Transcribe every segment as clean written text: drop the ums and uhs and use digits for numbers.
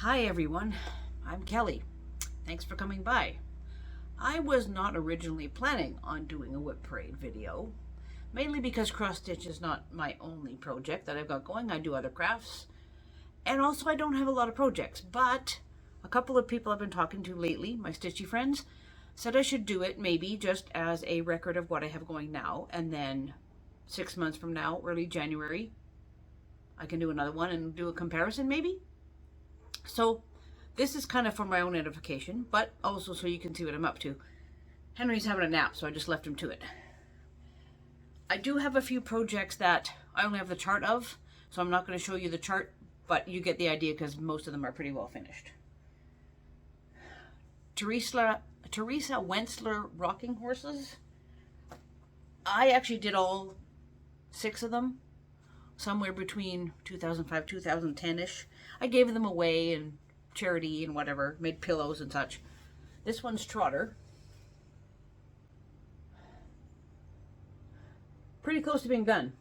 Hi everyone, I'm Kelly. Thanks for coming by. I was not originally planning on doing a WIP parade video, mainly because cross stitch is not my only project that I've got going. I do other crafts, and also I don't have a lot of projects, but a couple of people I've been talking to lately, my stitchy friends, said I should do it maybe just as a record of what I have going now, and then 6 months from now, early January, I can do another one and do a comparison maybe. So this is kind of for my own edification, but also so you can see what I'm up to. Henry's having a nap, so I just left him to it. I do have a few projects that I only have the chart of, so I'm not going to show you the chart, but you get the idea because most of them are pretty well finished. Teresa Wentzler rocking horses. I actually did all 6 of them, somewhere between 2005, 2010-ish. I gave them away and charity and whatever, made pillows and such. This one's Trotter. Pretty close to being done.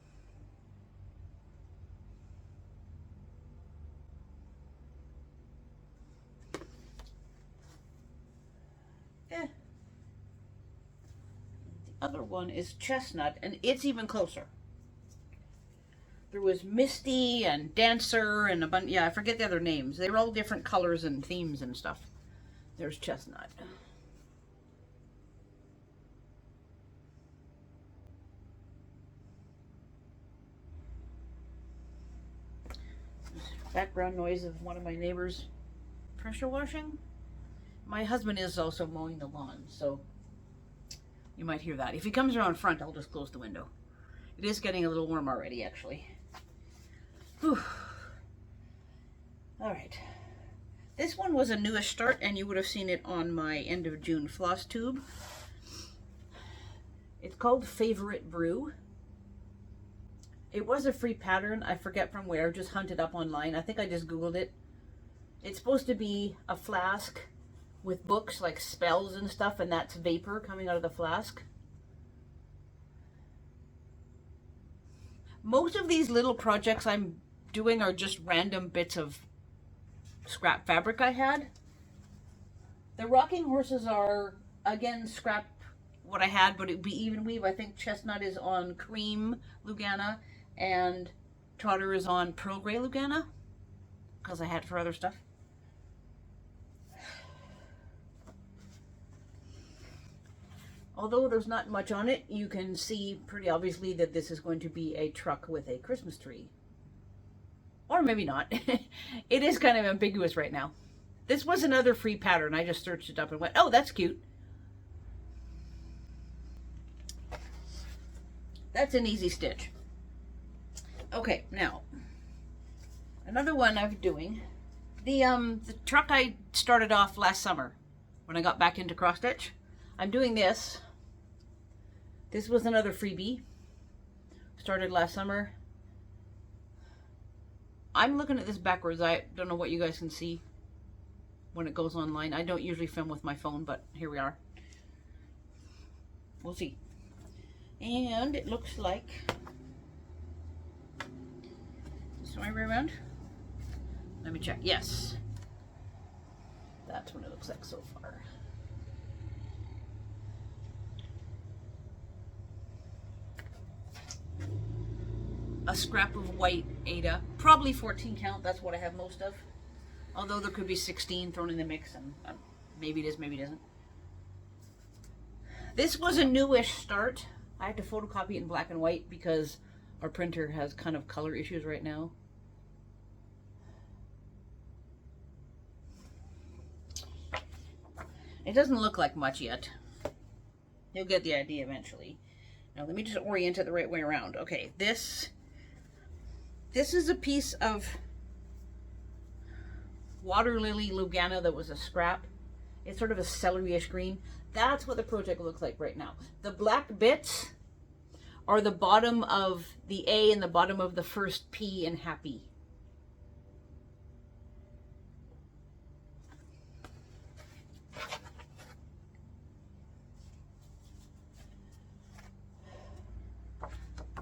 The other one is Chestnut, and it's even closer. There was Misty and Dancer and a bunch. Yeah, I forget the other names. They were all different colors and themes and stuff. There's Chestnut. Background noise of one of my neighbors pressure washing. My husband is also mowing the lawn, so you might hear that. If he comes around front, I'll just close the window. It is getting a little warm already, actually. Whew. All right. This one was a newish start, and you would have seen it on my end of June floss tube. It's called Favorite Brew. It was a free pattern. I forget from where. Just hunted up online. I think I just Googled it. It's supposed to be a flask with books like spells and stuff, and that's vapor coming out of the flask. Most of these little projects I'm doing are just random bits of scrap fabric I had. The rocking horses are, again, scrap what I had, but it would be even weave. I think Chestnut is on cream Lugana and Trotter is on pearl gray Lugana because I had it for other stuff. Although there's not much on it, you can see pretty obviously that this is going to be a truck with a Christmas tree. Or maybe not. It is kind of ambiguous right now. This was another free pattern. I just searched it up and went, oh, that's cute. That's an easy stitch. Okay, now, another one I'm doing. The truck I started off last summer when I got back into cross stitch. I'm doing this. This was another freebie. Started last summer. I'm looking at this backwards. I don't know what you guys can see when it goes online. I don't usually film with my phone, but here we are. We'll see. And it looks like this way around. Let me check. Yes. That's what it looks like so far. A scrap of white Ada, probably 14 count. That's what I have most of. Although there could be 16 thrown in the mix, and maybe it is, maybe it isn't. This was a newish start. I had to photocopy it in black and white because our printer has kind of color issues right now. It doesn't look like much yet. You'll get the idea eventually. Now let me just orient it the right way around. Okay, this is a piece of water lily Lugana that was a scrap. It's sort of a celery-ish green. That's what the project looks like right now. The black bits are the bottom of the A and the bottom of the first P in happy.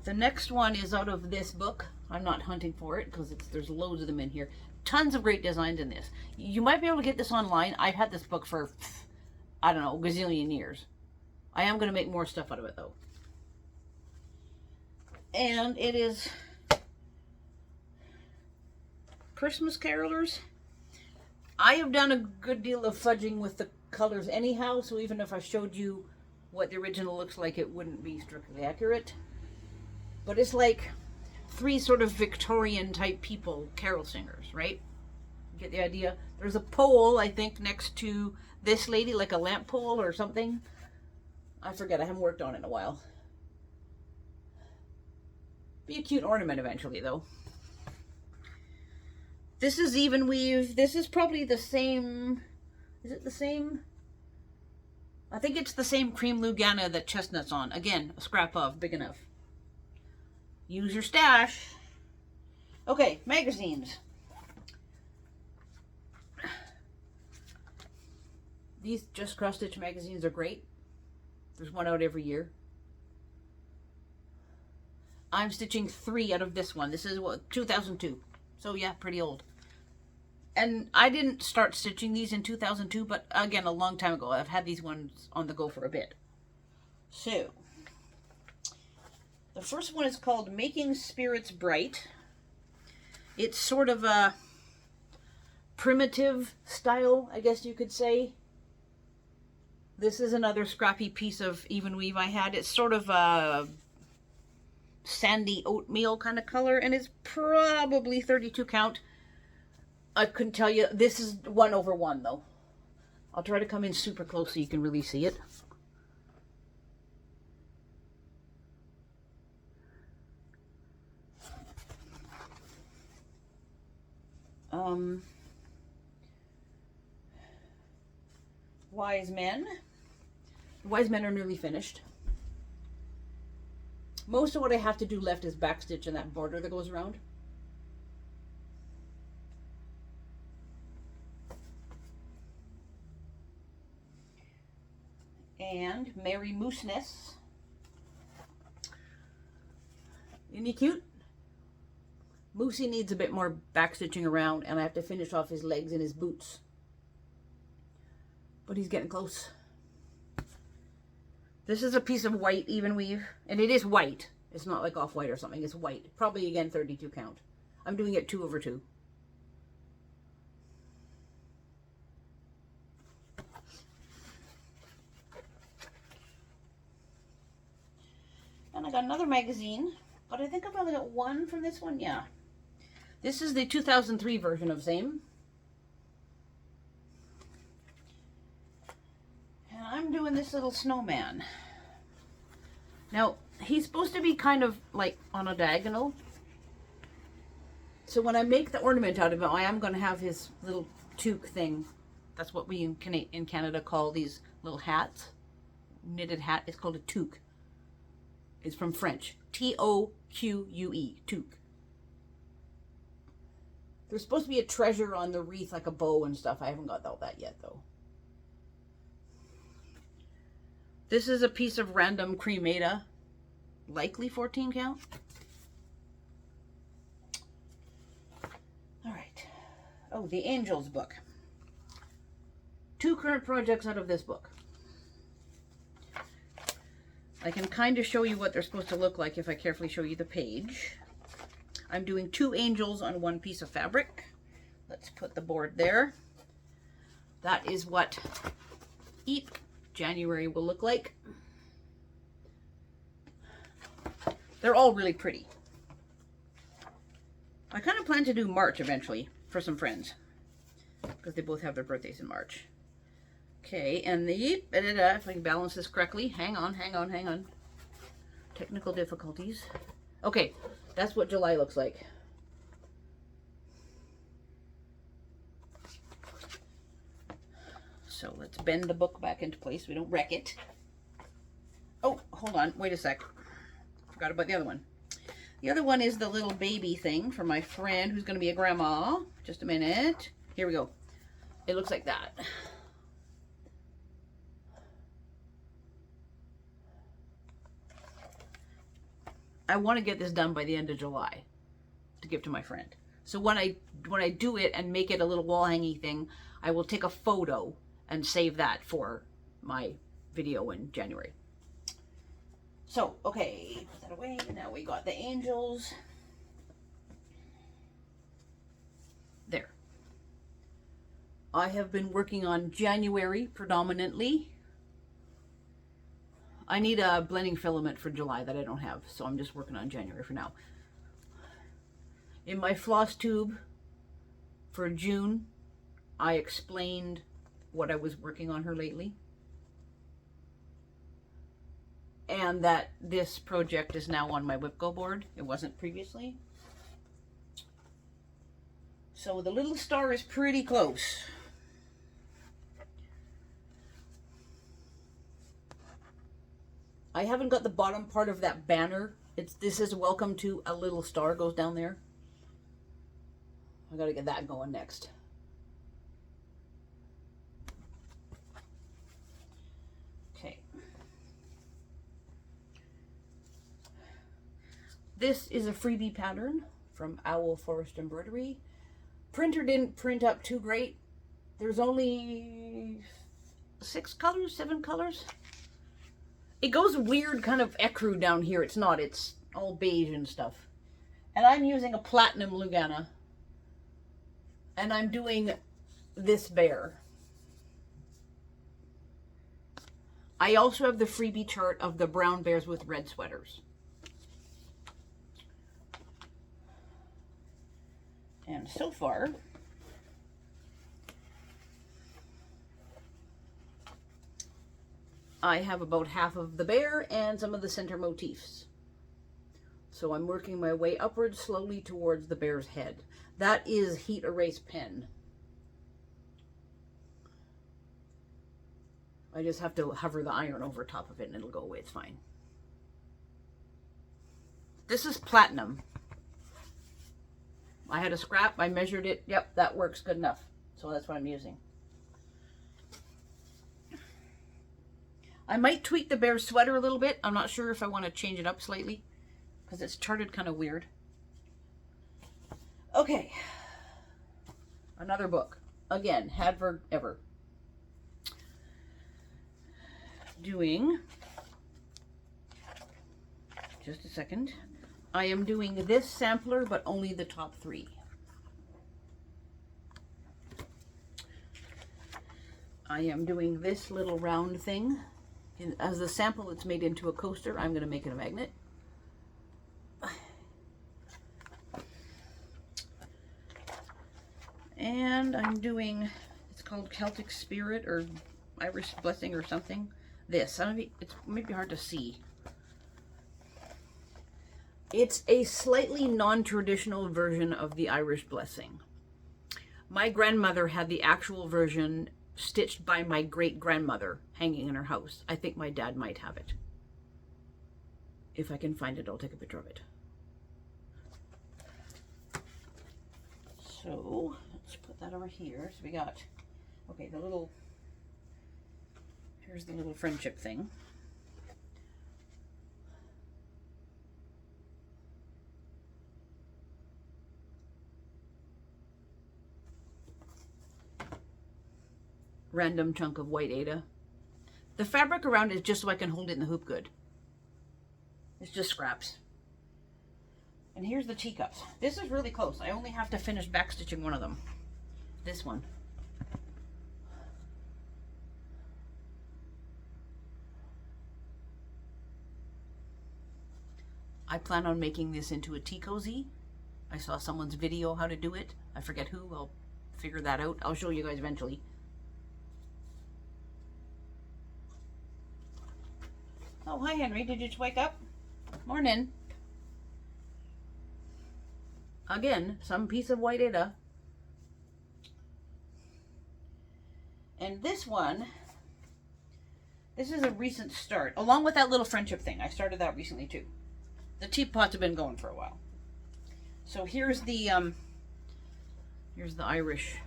The next one is out of this book. I'm not hunting for it because there's loads of them in here. tons of great designs in this. You might be able to get this online. I've had this book for, I don't know, a gazillion years. I am going to make more stuff out of it, though. And it is Christmas Carolers. I have done a good deal of fudging with the colors anyhow, so even if I showed you what the original looks like, it wouldn't be strictly accurate. But it's like 3 sort of Victorian type people, carol singers, right? Get the idea? There's a pole, I think, next to this lady, like a lamp pole or something. I forget, I haven't worked on it in a while. Be a cute ornament eventually, though. This is even weave. This is probably the same. Is it the same? I think it's the same cream Lugana that Chestnut's on. Again, a scrap of, big enough. Use your stash. Okay, magazines. These Just Cross Stitch magazines are great. There's one out every year. I'm stitching 3 out of this one. This is what, 2002. So yeah, pretty old. And I didn't start stitching these in 2002, but again, a long time ago. I've had these ones on the go for a bit. So, the first one is called Making Spirits Bright. It's sort of a primitive style, I guess you could say. This is another scrappy piece of even weave I had. It's sort of a sandy oatmeal kind of color, and it's probably 32 count. I couldn't tell you. This is 1/1 though. I'll try to come in super close so you can really see it. Wise Men. Wise Men are nearly finished. Most of what I have to do left is backstitch and that border that goes around. And Merry Mooseness. Isn't he cute? Moosey needs a bit more backstitching around, and I have to finish off his legs and his boots. But he's getting close. This is a piece of white even weave, and it is white. It's not like off-white or something. It's white. Probably, again, 32 count. I'm doing it 2/2. And I got another magazine, but I think I've only got one from this one. Yeah. This is the 2003 version of same. And I'm doing this little snowman. Now, he's supposed to be kind of like on a diagonal. So when I make the ornament out of it, I am going to have his little toque thing. That's what we in Canada call these little hats. Knitted hat. It's called a toque. It's from French. T-O-Q-U-E. Toque. There's supposed to be a treasure on the wreath, like a bow and stuff. I haven't got all that yet, though. This is a piece of random cremata. Likely 14 count. All right. Oh, the Angels book. 2 current projects out of this book. I can kind of show you what they're supposed to look like if I carefully show you the page. I'm doing 2 angels on 1 piece of fabric. Let's put the board there. That is what WIP January will look like. They're all really pretty. I kind of plan to do March eventually for some friends, because they both have their birthdays in March. Okay, and the, if I can balance this correctly, hang on. Technical difficulties. Okay, that's what July looks like. So let's bend the book back into place so we don't wreck it. Oh, hold on, wait a sec. Forgot about the other one. The other one is the little baby thing for my friend who's going to be a grandma. Just a minute. Here we go. It looks like that. I want to get this done by the end of July to give to my friend. So when I do it and make it a little wall hanging thing, I will take a photo and save that for my video in January. So, okay, put that away. Now we got the angels. There. I have been working on January predominantly. I need a blending filament for July that I don't have, so I'm just working on January for now. In my floss tube for June, I explained what I was working on her lately. And that this project is now on my WIP board. It wasn't previously. So the little star is pretty close. I haven't got the bottom part of that banner. This is welcome to a little star goes down there. I gotta get that going next. Okay. This is a freebie pattern from Owl Forest Embroidery. Printer didn't print up too great. There's only 6 colors, 7 colors. It goes weird kind of ecru down here. It's not. It's all beige and stuff. And I'm using a platinum Lugana. And I'm doing this bear. I also have the freebie chart of the brown bears with red sweaters. And so far, I have about half of the bear and some of the center motifs. So I'm working my way upwards slowly towards the bear's head. That is heat erase pen. I just have to hover the iron over top of it and it'll go away. It's fine. This is platinum. I had a scrap. I measured it. Yep, that works good enough. So that's what I'm using. I might tweak the bear's sweater a little bit. I'm not sure if I want to change it up slightly because it's charted kind of weird. Okay. Another book. Again, Hadver Ever. Doing, just a second. I am doing this sampler, but only the top 3. I am doing this little round thing. As the sample, it's made into a coaster. I'm going to make it a magnet. And I'm doing, it's called Celtic Spirit or Irish Blessing or something. This, it might be hard to see. It's a slightly non-traditional version of the Irish Blessing. My grandmother had the actual version stitched by my great-grandmother hanging in her house. I think my dad might have it. If I can find it, I'll take a picture of it. So, let's put that over here. So we got, okay, here's the little friendship thing. Random chunk of white Aida. The fabric around it is just so I can hold it in the hoop good. It's just scraps. And here's the teacups. This is really close. I only have to finish backstitching one of them. This one. I plan on making this into a tea cozy. I saw someone's video how to do it. I forget who. I'll figure that out. I'll show you guys eventually. Oh, hi Henry. Did you just wake up? Morning. Again, some piece of white Aida. And this one, this is a recent start. Along with that little friendship thing. I started that recently too. The teapots have been going for a while. So here's the Irish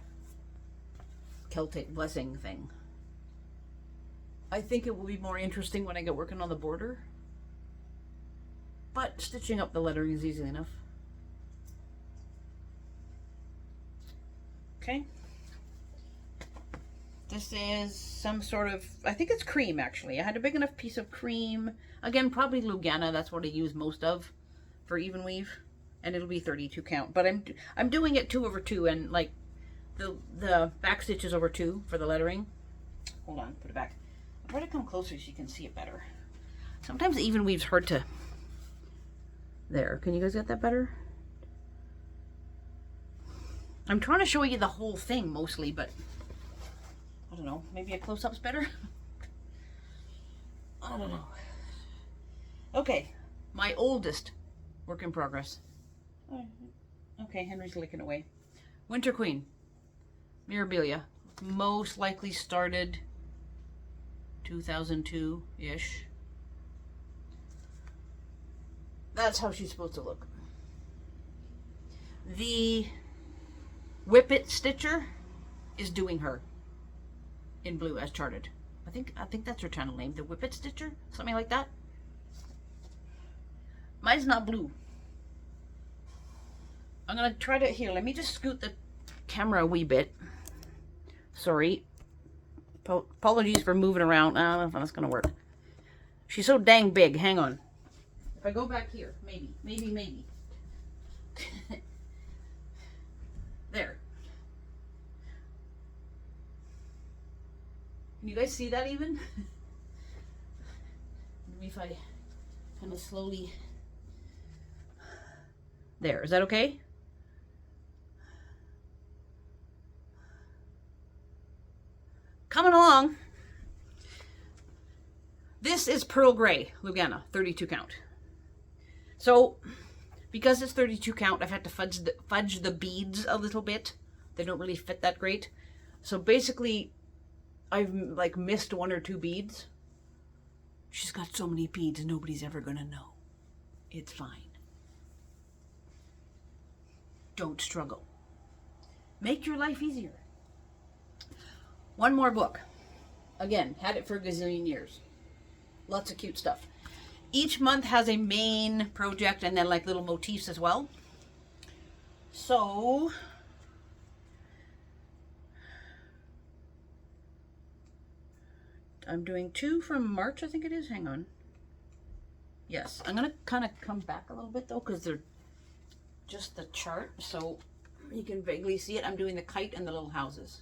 Celtic blessing thing. I think it will be more interesting when I get working on the border. But stitching up the lettering is easy enough. Okay. This is some sort of, I think it's cream actually. I had a big enough piece of cream. Again, probably Lugana, that's what I use most of for even weave. And it'll be 32 count. But I'm doing it 2/2 and like the back stitch is over 2 for the lettering. Hold on, put it back. I'll try to come closer so you can see it better. Sometimes the even weave's hard to, there, can you guys get that better? I'm trying to show you the whole thing mostly, but I don't know, maybe a close-up's better? I don't know. Okay, my oldest work in progress. Okay, Henry's licking away. Winter Queen, Mirabilia, most likely started 2002-ish. That's how she's supposed to look. The Whip It Stitcher is doing her in blue as charted. I think that's her channel name, the Whip It Stitcher, something like that. Mine's not blue. I'm gonna try to, here, let me just scoot the camera a wee bit. Sorry. Apologies for moving around. I don't know if that's gonna work. She's so dang big. Hang on. If I go back here, maybe. There. Can you guys see that even? Maybe if I kind of slowly. There. Is that okay? Coming along. This is Pearl Gray, Lugana, 32 count. So, because it's 32 count, I've had to fudge the beads a little bit. They don't really fit that great. So basically, I've like missed 1 or 2 beads. She's got so many beads, nobody's ever gonna know. It's fine. Don't struggle. Make your life easier. One more book. Again, had it for a gazillion years. Lots of cute stuff. Each month has a main project and then like little motifs as well. So, I'm doing 2 from March, I think it is. Hang on. Yes, I'm going to kind of come back a little bit though because they're just the chart. So you can vaguely see it. I'm doing the kite and the little houses.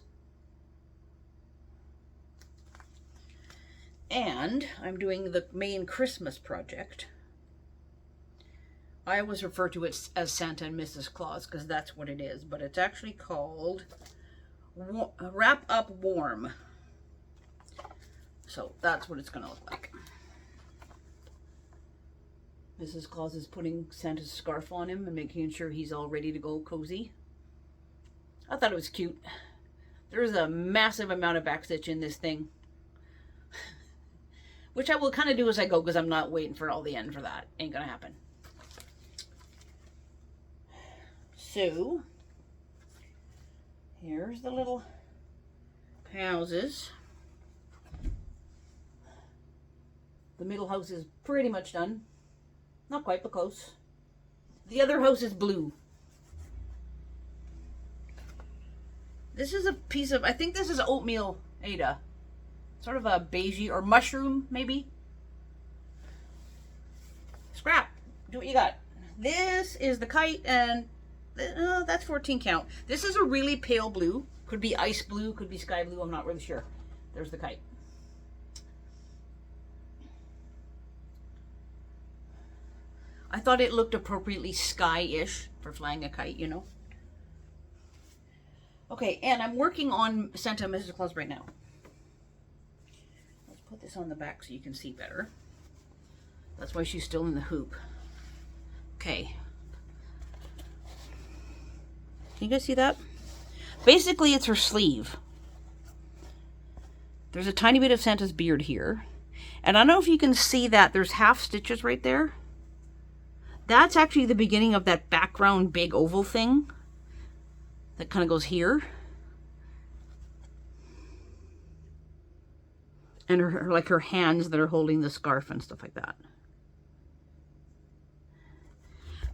And I'm doing the main Christmas project. I always refer to it as Santa and Mrs. Claus because that's what it is, but it's actually called Wrap Up Warm. So that's what it's going to look like. Mrs. Claus is putting Santa's scarf on him and making sure he's all ready to go cozy. I thought it was cute. There's a massive amount of backstitch in this thing. Which I will kind of do as I go because I'm not waiting for all the end for that. Ain't gonna happen. So, here's the little houses. The middle house is pretty much done. Not quite, but close. The other house is blue. This is a piece of, I think this is oatmeal Ada. Sort of a beigey or mushroom, maybe. Scrap. Do what you got. This is the kite, and that's 14 count. This is a really pale blue. Could be ice blue, could be sky blue. I'm not really sure. There's the kite. I thought it looked appropriately sky-ish for flying a kite, you know. Okay, and I'm working on Santa and Mrs. Claus right now. Let's put this on the back so you can see better. That's why she's still in the hoop. Okay. Can you guys see that? Basically, it's her sleeve. There's a tiny bit of Santa's beard here. And I don't know if you can see that. There's half stitches right there. That's actually the beginning of that background big oval thing that kind of goes here. And her like her hands that are holding the scarf and stuff like that.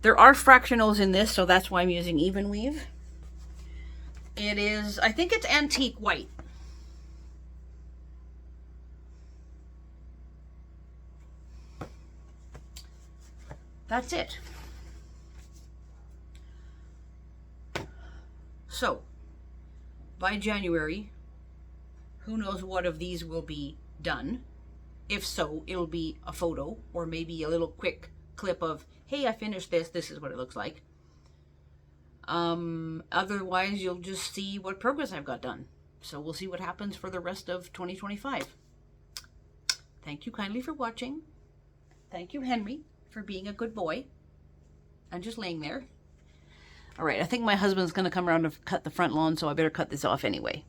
There are fractionals in this, so that's why I'm using even weave. It is, I think it's antique white. That's it. So, by January, who knows what of these will be done. If so, it'll be a photo or maybe a little quick clip of, hey, I finished this. This is what it looks like. Otherwise, you'll just see what progress I've got done. So we'll see what happens for the rest of 2025. Thank you kindly for watching. Thank you, Henry, for being a good boy and just laying there. All right, I think my husband's going to come around to cut the front lawn, so I better cut this off anyway.